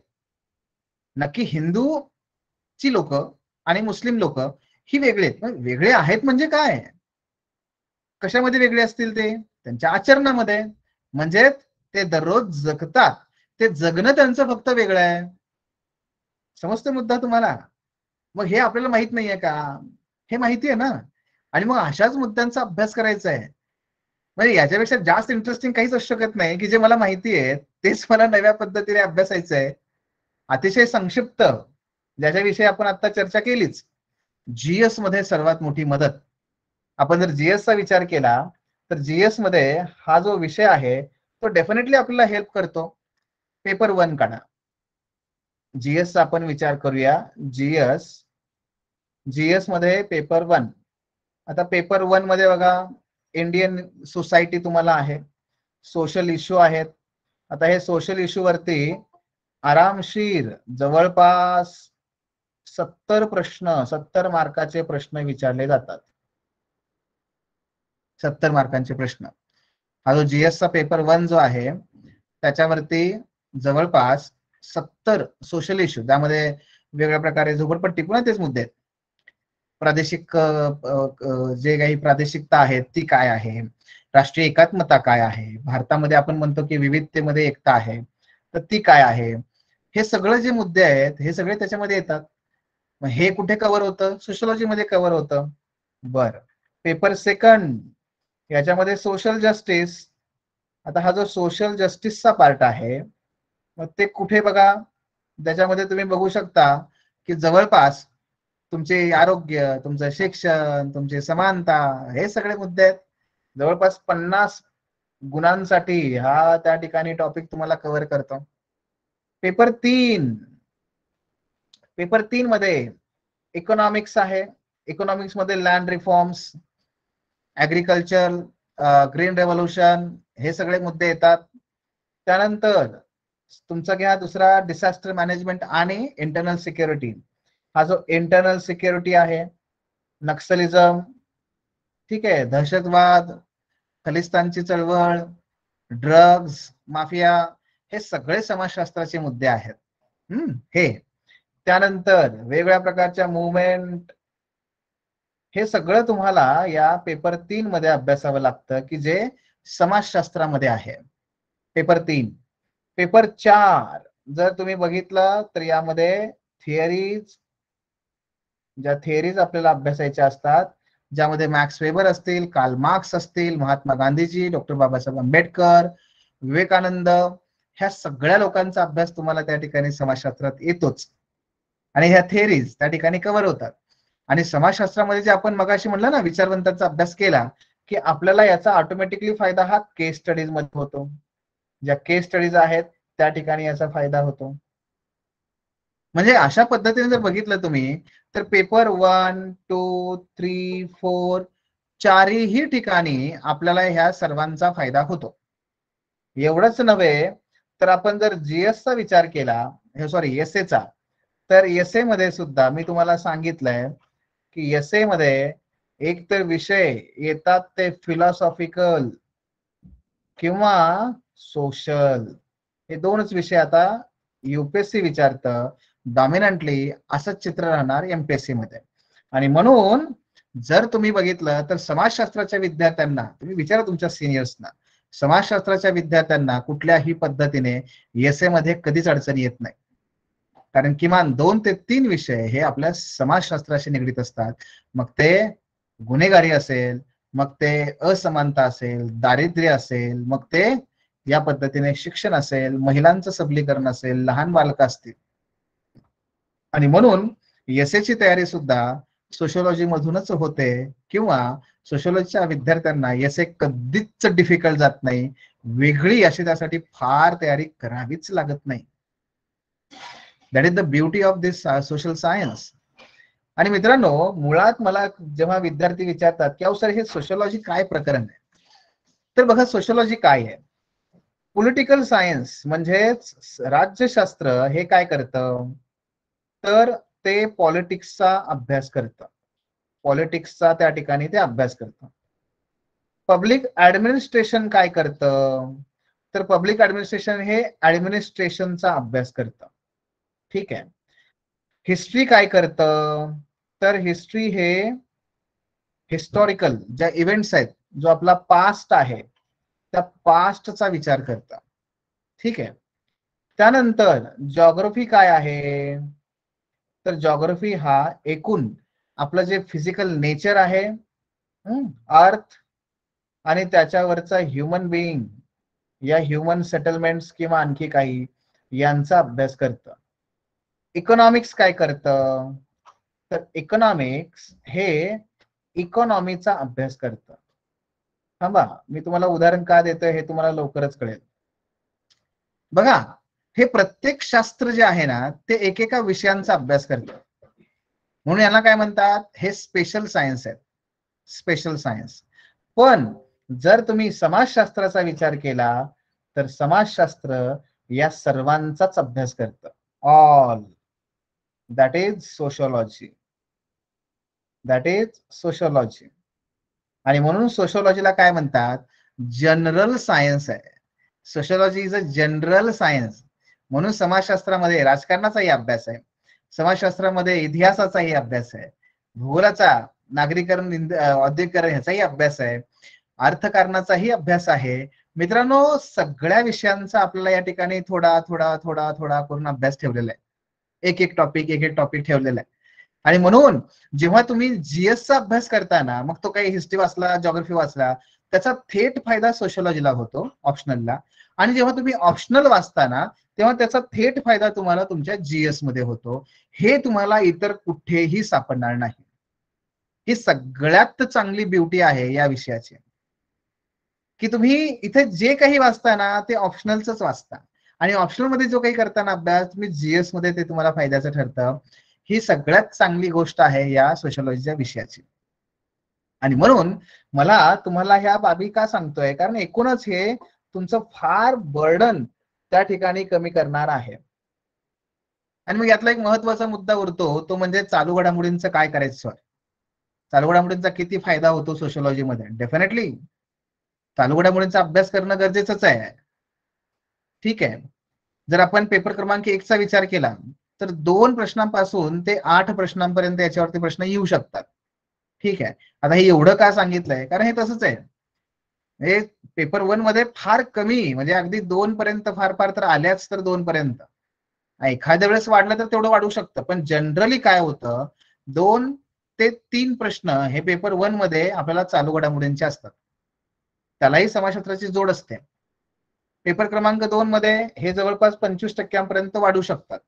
नक्की हिंदूची लोक आणि मुस्लिम लोक ही वेगळे आहेत, वेगळे आहेत म्हणजे काय, कशामध्ये वेगळे असतील ते, त्यांच्या आचरणामध्ये, म्हणजे ते दररोज जगतात, ते जगणं त्यांचं फक्त वेगळं आहे. समजतो मुद्दा तुम्हाला? मग हे आपल्याला माहित नाहीये का, हे माहिती आहे ना, आणि मग अशाच मुद्द्यांचा अभ्यास करायचा आहे. म्हणजे याच्यापेक्षा जास्त इंटरेस्टिंग काहीच असू शकत नाही की जे मला माहिती आहे तेच मला नव्या पद्धतीने अभ्यासायचं आहे. अतिशय संक्षिप्त, ज्याच्याविषयी आपण आता चर्चा केलीच, जीएस मध्ये सर्वात मोठी मदत. आपण जर जीएस चा विचार केला तर जीएस मध्ये हा जो विषय आहे तो डेफिनेटली आपल्याला हेल्प करतो. पेपर 1 काढा, जीएस चा आपण विचार करूया. जीएस मध्ये पेपर 1. आता पेपर 1 मध्ये बघा, इंडियन सोसायटी तुम्हाला आहे, सोशल इश्यू आहेत. आता हे सोशल इश्यू वरती आरामशीर जवळपास 70 प्रश्न, 70 मार्काचे प्रश्न विचारले जातात. 70 मार्कांचे प्रश्न. हा जो जीएस चा पेपर 1 जो आहे त्याच्यावरती जवळपास 70 सोशल इश्यू, त्यामध्ये वेगळ्या प्रकारे झोपडपट्टी, पुन्हा तेच मुद्दे, प्रादेशिक जे काही प्रादेशिकता आहे ती काय आहे, राष्ट्रीय एकात्मता काय आहे, भारतामध्ये आपण म्हणतो की विविधतेमध्ये एकता आहे तर ती काय आहे, हे सगळे जे मुद्दे आहेत हे सगळे त्याच्यामध्ये येतात. मग हे कुठे कव्हर होतं, सोशियोलॉजी मध्ये कव्हर होतं. बर, पेपर 2 याच्यामध्ये सोशल जस्टिस. आता हा जो सोशल जस्टिसचा पार्ट आहे मग ते कुठे बघा, त्याच्यामध्ये तुम्ही बघू शकता की जवळपास तुमचे आरोग्य, तुमचं शिक्षण, तुमची समानता, हे सगळे मुद्दे आहेत. जवळपास 50 गुणांसाठी हा त्या ठिकाणी टॉपिक तुम्हाला कव्हर करतो. पेपर 3 मध्ये इकॉनॉमिक्स आहे. इकॉनॉमिक्स मध्ये land reforms, agriculture, green revolution, हे सगळे मुद्दे येतात. त्यानंतर तुमचा घ्या दुसरा, डिझास्टर मॅनेजमेंट आणि इंटरनल सिक्युरिटी. हा जो इंटरनल सिक्युरिटी आहे, नक्सलिझम, ठीक आहे, दहशतवाद, खलिस्तानची चळवळ, ड्रग्ज माफिया, हे सगळे समाजशास्त्राचे मुद्दे आहेत. हे त्यानंतर वेगवेगळ्या प्रकारच्या मुवमेंट, हे सगळं तुम्हाला या पेपर 3 मध्ये अभ्यासावं लागतं की जे समाजशास्त्रामध्ये आहे. पेपर 3. पेपर 4 जर तुम्ही बघितलं तर यामध्ये थिअरीज, ज्या थिअरीज आपल्याला अभ्यासायच्या असतात, ज्यामध्ये मॅक्स वेबर असतील, कार्ल मार्क्स असतील, महात्मा गांधीजी, डॉक्टर बाबासाहेब आंबेडकर, विवेकानंद, ह्या सगळ्या लोकांचा अभ्यास तुम्हाला त्या ठिकाणी समाजशास्त्रात येतोच आणि ह्या थिअरीज त्या ठिकाणी कव्हर होतात. आणि समाजशास्त्रामध्ये जे आपण मगाशी म्हणलं ना विचारवंतांचा अभ्यास केला की आपल्याला याचा ऑटोमॅटिकली फायदा हा केस स्टडीज मध्ये होतो. ज्या केस स्टडीज आहेत त्या ठिकाणी याचा फायदा होतो. म्हणजे अशा पद्धतीने जर बघितलं तुम्ही तर पेपर 1, 2, 3, 4 चारही ठिकाणी आपल्याला ह्या सर्वांचा फायदा होतो. एवढंच नव्हे तर आपण जर जीएस चा विचार केला, सॉरी एसए चा, तर एसए मध्ये सुद्धा मी तुम्हाला सांगितलंय की एसए मध्ये एक तर विषय येतात ते फिलॉसॉफिकल किंवा सोशल, हे दोनच विषय आता युपीएससी विचारतं डॉमिनंटली, असंच चित्र राहणार एमपीएससी मध्ये. आणि म्हणून जर तुम्ही बघितलं तर समाजशास्त्राच्या विद्यार्थ्यांना तुम्ही विचारा तुमच्या सिनियर्सना, समाजशास्त्राच्या विद्यार्थ्यांना कुठल्याही पद्धतीने एसए मध्ये कधीच अडचणी येत नाही, कारण किमान 2 ते 3 विषय हे आपल्या समाजशास्त्राशी निगडीत असतात. मग ते गुन्हेगारी असेल, मग ते असमानता असेल, दारिद्र्य असेल, मग ते या पद्धतीने शिक्षण असेल, महिलांचं सबलीकरण असेल, लहान बालकं असतील. आणि म्हणून एसएची तयारी सुद्धा सोशियोलॉजी मधूनच होते किंवा सोशियोलॉजीच्या विद्यार्थ्यांना एसए कधीच डिफिकल्ट जात नाही, वेगळी अशी त्यासाठी फार तयारी करावीच लागत नाही. That is the beauty of this social science. आणि मित्रांनो, मुळात मला जेव्हा विद्यार्थी विचारतात की अहो सर हे सोशियोलॉजी काय प्रकरण आहे, तर बघा सोशियोलॉजी काय आहे. पॉलिटिकल सायन्स म्हणजेच राज्यशास्त्र हे काय करतं, तर ते पॉलिटिक्सचा अभ्यास करतं. पॉलिटिक्सचा त्या ठिकाणी ते अभ्यास करतं. पब्लिक ऍडमिनिस्ट्रेशन काय करतं, तर पब्लिक ऍडमिनिस्ट्रेशन हे ऍडमिनिस्ट्रेशनचा अभ्यास करतं. ठीक आहे. हिस्ट्री काय करतं, तर हिस्ट्री हे हिस्टॉरिकल ज्या इव्हेंट्स आहेत, जो आपला पास्ट आहे त्या पास्टचा विचार करतं. ठीक आहे. त्यानंतर जॉग्राफी काय आहे, तर जॉग्राफी हा एकूण आपलं जे फिजिकल नेचर आहे, अर्थ आणि त्याच्यावरचा ह्युमन बिईंग या ह्युमन सेटलमेंट्स किंवा आणखी काही यांचा अभ्यास करतं. इकॉनॉमिक्स काय करतं, तर इकॉनॉमिक्स हे इकॉनॉमीचा अभ्यास करतं. थांबा, मी तुम्हाला उदाहरण का देतोय हे तुम्हाला लवकरच कळेल. बघा, हे प्रत्येक शास्त्र जे आहे ना ते एकेका विषयांचा अभ्यास करतं. म्हणून याला काय म्हणतात, हे स्पेशल सायन्स आहेत, स्पेशल सायन्स. पण जर तुम्ही समाजशास्त्राचा विचार केला तर समाजशास्त्र या सर्वांचाच अभ्यास करतं. All, that is sociology, that is sociology. आणि म्हणून सोशोलॉजीला काय म्हणतात, जनरल सायन्स आहे. Sociology is a general science. म्हणून समाजशास्त्रामध्ये राजकारणाचाही अभ्यास आहे, समाजशास्त्रामध्ये इतिहासाचाही अभ्यास आहे, भूगोलाचा, नागरीकरण, औद्योगिकरण ह्याचाही अभ्यास आहे, अर्थकारणाचाही अभ्यास आहे. मित्रांनो, सगळ्या विषयांचा आपल्याला या ठिकाणी थोडा थोडा थोडा थोडा करून अभ्यास ठेवलेला आहे. एक एक टॉपिक ठेवलेला आहे. आणि म्हणून जेव्हा तुम्ही जीएसचा अभ्यास करताना, मग तो काही हिस्ट्री वाचला, जॉग्राफी वाचला, त्याचा थेट फायदा सोशोलॉजीला होतो ऑप्शनलला. आणि जेव्हा तुम्ही ऑप्शनल वाचताना तेव्हा त्याचा थेट फायदा तुम्हाला तुमच्या जीएस मध्ये होतो. हे तुम्हाला इतर कुठेही सापडणार नाही. ही सगळ्यात चांगली ब्युटी आहे या विषयाची, की तुम्ही इथे जे काही वाचता ना ते ऑप्शनलच वाचता, आणि ऑप्शनल मध्ये जो काही करताना अभ्यास तुम्ही जीएस मध्ये ते तुम्हाला फायद्याचं ठरतं. ही सगळ्यात चांगली गोष्ट आहे या सोशोलॉजीच्या विषयाची. आणि म्हणून मला तुम्हाला ह्या बाबी का सांगतोय, कारण एकूणच हे तुमचं फार बर्डन त्या ठिकाणी कमी करणार आहे. आणि मग यातला एक महत्वाचा मुद्दा उरतो, तो म्हणजे चालू घडामोडींचं काय करायचं सर. चालू घडामोडींचा किती फायदा होतो सोशोलॉजीमध्ये? डेफिनेटली चालू घडामोडींचा अभ्यास करणं गरजेचंच आहे. ठीक आहे. जर आपण पेपर क्रमांक 1चा विचार केला तर 2 प्रश्नांपासून ते 8 प्रश्नांपर्यंत याच्यावरती प्रश्न येऊ शकतात. ठीक आहे. आता हे एवढं का सांगितलंय, कारण हे तसंच आहे. हे पेपर 1 मध्ये फार कमी, म्हणजे अगदी 2 पर्यंत फार फार तर आल्याच तर 2 पर्यंत. एखाद्या वेळेस वाढलं तर तेवढं वाढू शकतं, पण जनरली काय होतं, 2 ते 3 प्रश्न हे पेपर 1 मध्ये आपल्याला चालू घडामोडींचे असतात. त्यालाही समाजशास्त्राची जोड असते. पेपर क्रमांक 2 मध्ये हे जवळपास 25% वाढू शकतात.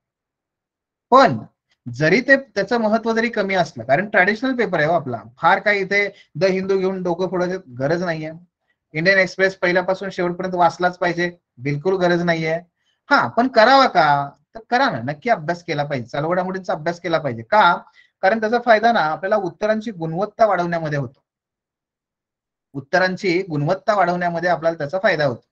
पण जरी ते त्याचं महत्व जरी कमी असलं, कारण ट्रॅडिशनल पेपर आहे आपला, फार काही इथे द हिंदू घेऊन डोकं फोडायची गरज नाहीये. इंडियन एक्सप्रेस पहिल्यापासून शेवटपर्यंत वाचलाच पाहिजे, बिलकुल गरज नाहीये. हा, पण करावा का, तर करा ना, नक्की अभ्यास केला पाहिजे, चालू घडामोडींचा अभ्यास केला पाहिजे. का, कारण त्याचा फायदा ना आपल्याला उत्तरांची गुणवत्ता वाढवण्यामध्ये होतो. उत्तरांची गुणवत्ता वाढवण्यामध्ये आपल्याला त्याचा फायदा होतो.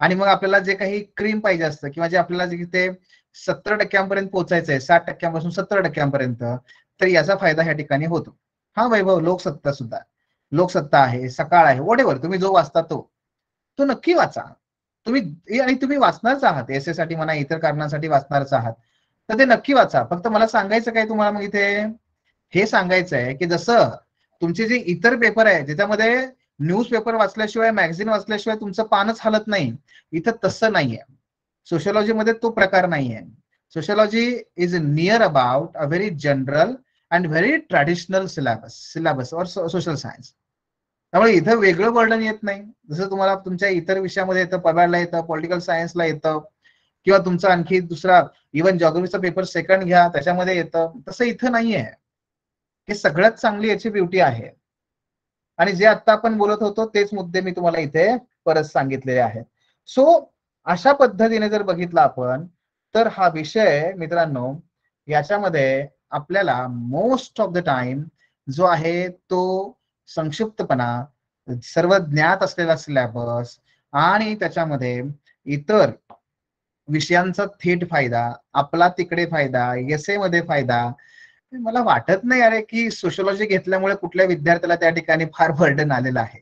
आणि मग आपल्याला जे काही क्रीम पाहिजे असतं, किंवा जे आपल्याला जे ते 70% पोहोचायचं आहे, 60% 70% तर याचा फायदा ह्या ठिकाणी होतो. हा वैभव, लोकसत्ता सुद्धा, लोकसत्ता आहे, सकाळ आहे, व्हॉटएव्हर तुम्ही जो वाचता तो नक्की वाचा. तुम्ही, आणि तुम्ही वाचणारच आहात, एसए साठी म्हणा, इतर कारणासाठी वाचणारच आहात, तर ते नक्की वाचा. फक्त मला सांगायचं काय तुम्हाला मग इथे, हे सांगायचं आहे की जसं तुमचे जे इतर पेपर आहे ज्याच्यामध्ये न्यूजपेपर वाचल्याशिवाय, मॅगझिन वाचल्याशिवाय तुमचं पानच हलत नाही, इथं तसं नाहीये. सोशोलॉजी मध्ये तो प्रकार नाहीये. Sociology is near about a very general and very traditional syllabus और सोशल सायन्स. त्यामुळे इथं वेगळं बर्डन येत नाही. जसं तुम्हाला तुमच्या इतर विषयामध्ये येतं, पब्लिकला येतं, पॉलिटिकल सायन्सला येतं, किंवा तुमचा आणखी दुसरा इव्हन जॉग्राफीचा पेपर सेकंड घ्या त्याच्यामध्ये येतं, तसं इथं नाहीये. हे सगळ्यात चांगली याची ब्युटी आहे. आणि जे आता आपण बोलत होतो तेच मुद्दे मी तुम्हाला इथे परत सांगितलेले आहेत. सो अशा पद्धतीने जर बघितलं आपण तर हा विषय मित्रांनो, याच्यामध्ये आपल्याला मोस्ट ऑफ द टाइम जो आहे तो संक्षिप्तपणा, सर्व ज्ञात असलेला सिलेबस आणि त्याच्यामध्ये इतर विषयांचा थेट फायदा, आपला तिकडे फायदा, एसए मध्ये फायदा. मला वाटत नाही अरे की सोशोलॉजी घेतल्यामुळे कुठल्या विद्यार्थ्याला त्या ठिकाणी फार बर्डन आलेलं आहे.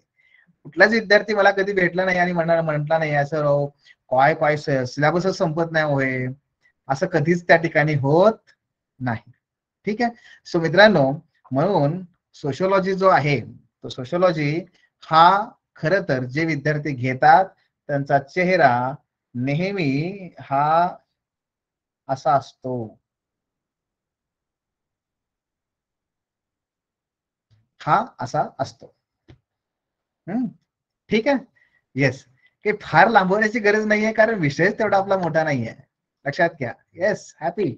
कुठलाच विद्यार्थी मला कधी भेटला नाही आणि म्हटला नाही असं राव काय काय सिलेबसच संपत नाही होय, असं कधीच त्या ठिकाणी होत नाही. ठीक आहे. सो मित्रांनो, म्हणून सोशोलॉजी जो आहे तो सोशोलॉजी हा खर तर जे विद्यार्थी घेतात त्यांचा चेहरा नेहमी हा असा असतो. हा असा असतो. ठीक आहे. येस. की फार लांबवण्याची गरज नाहीये कारण विषयच तेवढा आपला मोठा नाहीये. लक्षात घ्या. Yes, happy.